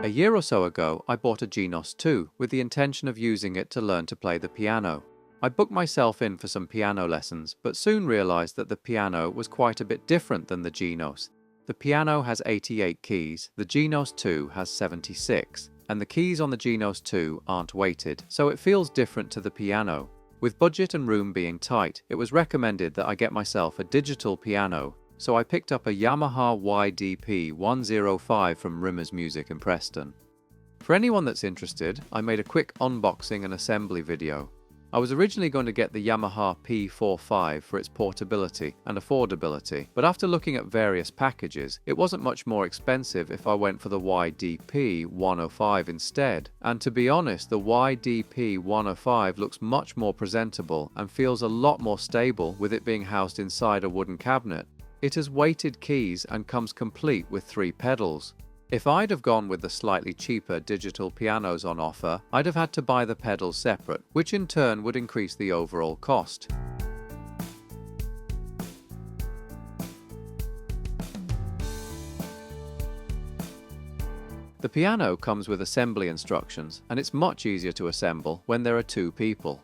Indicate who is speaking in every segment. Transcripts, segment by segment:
Speaker 1: A year or so ago, I bought a Genos 2 with the intention of using it to learn to play the piano. I booked myself in for some piano lessons, but soon realized that the piano was quite a bit different than the Genos. The piano has 88 keys, the Genos 2 has 76, and the keys on the Genos 2 aren't weighted, so it feels different to the piano. With budget and room being tight, it was recommended that I get myself a digital piano, so I picked up a Yamaha YDP105 from Rimmer's Music in Preston. For anyone that's interested, I made a quick unboxing and assembly video. I was originally going to get the Yamaha P45 for its portability and affordability, but after looking at various packages, it wasn't much more expensive if I went for the YDP105 instead. And to be honest, the YDP105 looks much more presentable and feels a lot more stable with it being housed inside a wooden cabinet. It has weighted keys and comes complete with 3 pedals. If I'd have gone with the slightly cheaper digital pianos on offer, I'd have had to buy the pedals separate, which in turn would increase the overall cost. The piano comes with assembly instructions, and it's much easier to assemble when there are 2 people.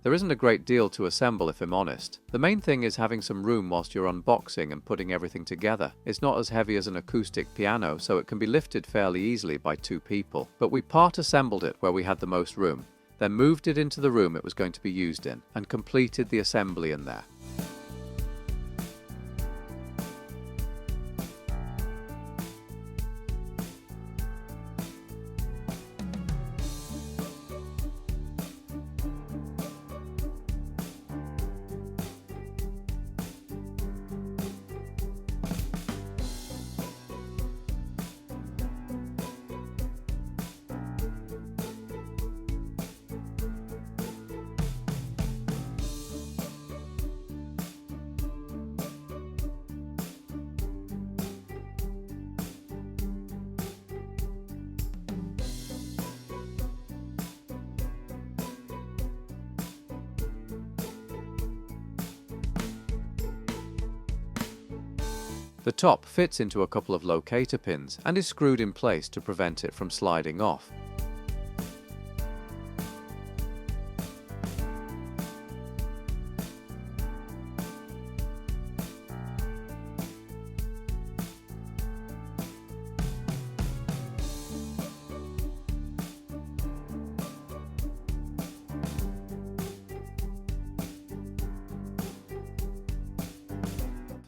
Speaker 1: There isn't a great deal to assemble if I'm honest. The main thing is having some room whilst you're unboxing and putting everything together. It's not as heavy as an acoustic piano, so it can be lifted fairly easily by 2 people. But we part assembled it where we had the most room, then moved it into the room it was going to be used in, and completed the assembly in there. The top fits into a couple of locator pins and is screwed in place to prevent it from sliding off.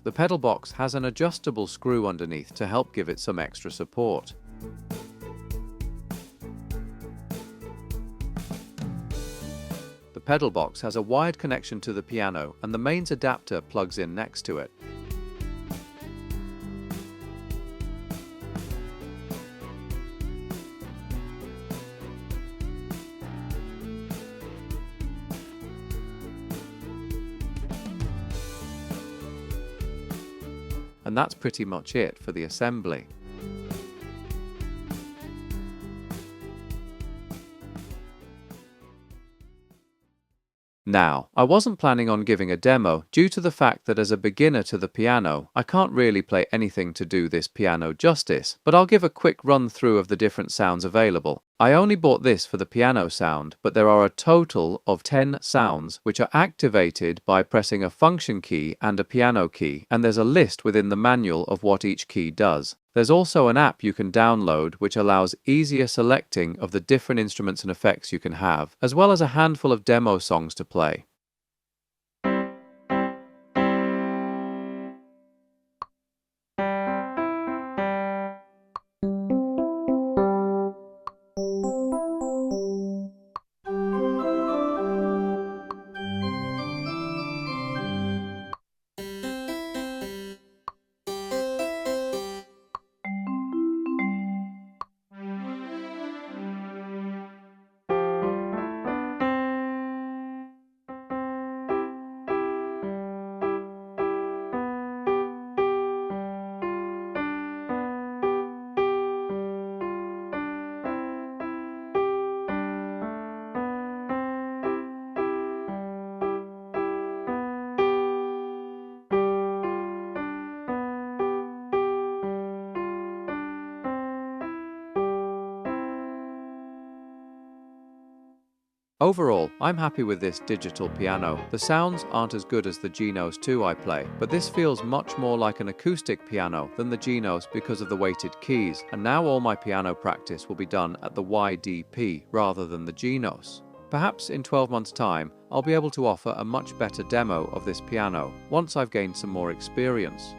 Speaker 1: The pedal box has an adjustable screw underneath to help give it some extra support. The pedal box has a wired connection to the piano and the mains adapter plugs in next to it. And that's pretty much it for the assembly. Now, I wasn't planning on giving a demo due to the fact that as a beginner to the piano, I can't really play anything to do this piano justice, but I'll give a quick run through of the different sounds available. I only bought this for the piano sound, but there are a total of 10 sounds which are activated by pressing a function key and a piano key, and there's a list within the manual of what each key does. There's also an app you can download which allows easier selecting of the different instruments and effects you can have, as well as a handful of demo songs to play. Overall, I'm happy with this digital piano. The sounds aren't as good as the Genos 2 I play, but this feels much more like an acoustic piano than the Genos because of the weighted keys, and now all my piano practice will be done at the YDP rather than the Genos. Perhaps in 12 months' time, I'll be able to offer a much better demo of this piano once I've gained some more experience.